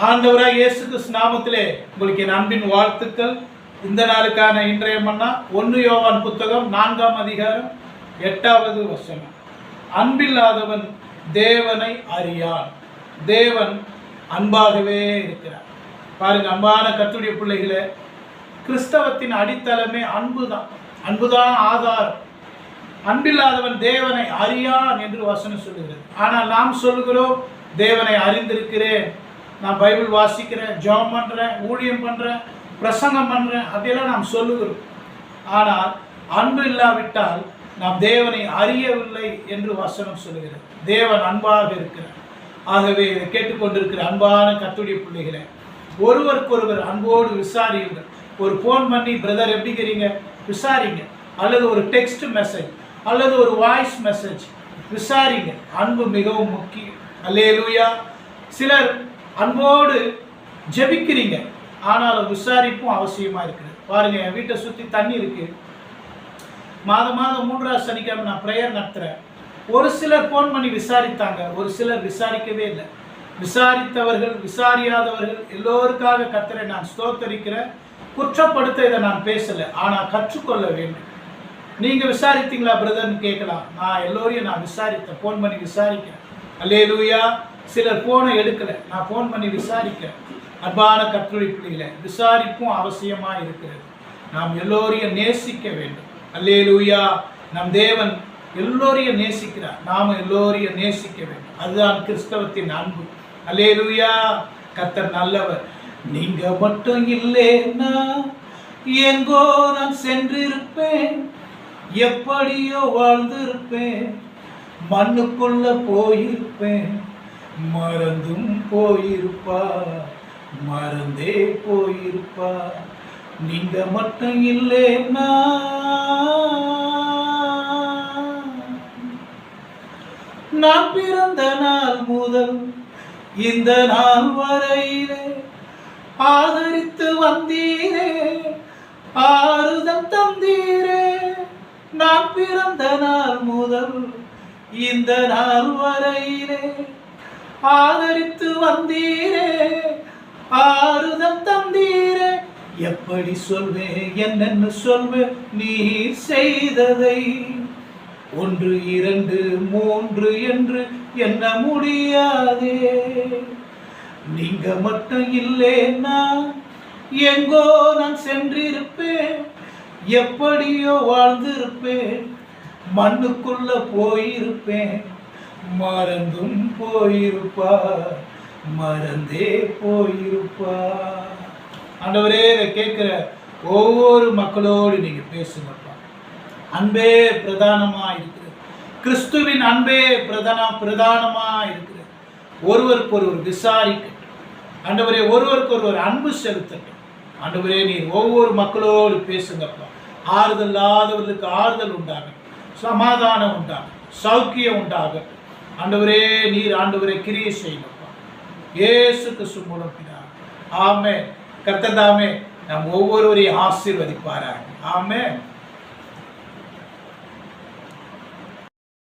ஆண்டவராக இயேசு கிறிஸ்து நாமத்திலே உங்களுக்கு என் அன்பின் வாழ்த்துக்கள். இந்த நாளுக்கான இன்றைய மன்னா 1 யோவான் புத்தகம் 4ஆம் அதிகாரம் 8வது வசனம். அன்பில்லாதவன் தேவனை அறியான், தேவன் அன்பாகவே இருக்கிறார். பாருங்க, அன்பான கர்த்தருடைய பிள்ளைகளே, கிறிஸ்தவத்தின் அடித்தளமே அன்புதான். அன்புதான் ஆதாரம். அன்பில்லாதவன் தேவனை அறியான் என்று வசனம் சொல்லுகிறது. ஆனால் நாம் சொல்லுகிறோம், தேவனை அறிந்திருக்கிறேன், நான் பைபிள் வாசிக்கிறேன், ஜெபம் பண்ணுறேன், ஊழியம் பண்ணுறேன், பிரசங்கம் பண்ணுறேன், அப்படியெல்லாம் நாம் சொல்லுகிறோம். ஆனால் அன்பு இல்லாவிட்டால் நாம் தேவனை அறியவில்லை என்று வசனம் சொல்லுகிறது. தேவன் அன்பாக இருக்கிறார். ஆகவே இதை கேட்டுக்கொண்டிருக்கிற அன்பான கர்த்தருடைய பிள்ளைகளை, ஒருவருக்கொருவர் அன்போடு விசாரியுங்கள். ஒரு ஃபோன் பண்ணி பிரதர் எப்படி இருக்கிறீங்க விசாரிங்க, அல்லது ஒரு டெக்ஸ்ட் மெசேஜ் அல்லது ஒரு வாய்ஸ் மெசேஜ் விசாரிங்க. அன்பு மிகவும் முக்கியம். அல்லேலூயா. சிலர் அன்போடு ஜெபிக்கிறீங்க, ஆனால் விசாரிப்பும் அவசியமாக இருக்குது. பாருங்கள், என் வீட்டை சுற்றி தண்ணி இருக்குது. மாதம் 3ஆவது சனிக்கிழமை நான் ப்ரேயர் நடத்துகிறேன். ஒரு சிலர் ஃபோன் பண்ணி விசாரித்தாங்க, ஒரு சிலர் விசாரிக்கவே இல்லை. விசாரித்தவர்கள் விசாரியாதவர்கள் எல்லோருக்காக கர்த்தரை நான் ஸ்தோத்தரிக்கிறேன். குற்றப்படுத்த இதை நான் பேசலை, ஆனால் கற்றுக்கொள்ள வேண்டும். நீங்கள் விசாரித்தீங்களா பிரதர்னு கேட்கலாம். நான் எல்லோரையும் நான் விசாரித்தேன், ஃபோன் பண்ணி விசாரிக்கிறேன். அல்லேலூயா. சிலர் ஃபோனை எடுக்கலை, நான் ஃபோன் பண்ணி விசாரிக்கிறேன். அன்பான கர்த்தருடைய பிள்ளைகளை, விசாரிப்பும் அவசியமாக இருக்கிறது. நாம் எல்லோரையும் நேசிக்க வேண்டும். அல்லேலூயா. நம் தேவன் எல்லோரையும் நேசிக்கிறார், நாம் எல்லோரையும் நேசிக்க வேண்டும். அதுதான் கிறிஸ்தவத்தின் அன்பு. அல்லேலூயா. கர்த்தர் நல்லவர். நீங்க மட்டும் இல்லைன்னா எங்கோ நான் சென்றிருப்பேன், எப்படியோ வாழ்ந்திருப்பேன், மண்ணுக்குள்ள போயிருப்பேன், மறந்தும் போயிருப்பா, மறந்தே போயிருப்பா. நீங்க மட்டும் இல்லைன்னா நான் பிறந்த நாள் முதல் இந்த நாள் வரையிலே ஆதரித்து வந்தீரே, ஆறுதல் தந்தீரே. நான் பிறந்த நாள் முதல் இந்த நாள் வரையிலே ஆதரித்து வந்தீரே, ஆறுதல் தந்தீரே. எப்படி சொல்வேன், என்னென்னு சொல்வேன் நீ செய்ததை, 1 2 3 என்று எண்ண முடியாதே. நீங்க மட்டும் இல்லைன்னா எங்கோ நான் சென்றிருப்பேன், எப்படியோ வாழ்ந்திருப்பேன், மண்ணுக்குள்ள போயிருப்பேன், மறந்தும் போயிருப்பா, மறந்தே போயிருப்பா. ஆண்டவரே, இதை கேட்கிற ஒவ்வொரு மக்களோடு நீங்க பேசுங்கப்பா. அன்பே பிரதானமா இருக்கிறது. கிறிஸ்துவின் அன்பே பிரதானமா இருக்கிறது. ஒருவருக்கு ஒருவர் விசாரிக்கட்டும். ஆண்டவரே, ஒருவருக்கு ஒருவர் அன்பு செலுத்தட்டும். ஆண்டவரே, நீர் ஒவ்வொரு மக்களோடு பேசுங்கப்பா. ஆறுதல் இல்லாதவர்களுக்கு ஆறுதல் உண்டாகட்டும், சமாதானம் உண்டாகட்டும், சௌக்கியம் உண்டாகட்டும். ஆண்டவரே, நீர் ஆண்டவரே கிரியை செய்யப்பா. இயேசு கிறிஸ்து மூலம் பிதாவே. ஆமென். கர்த்தர் தாமே நம் ஒவ்வொருவரையும் ஆசீர்வதிப்பாராக. ஆமென்.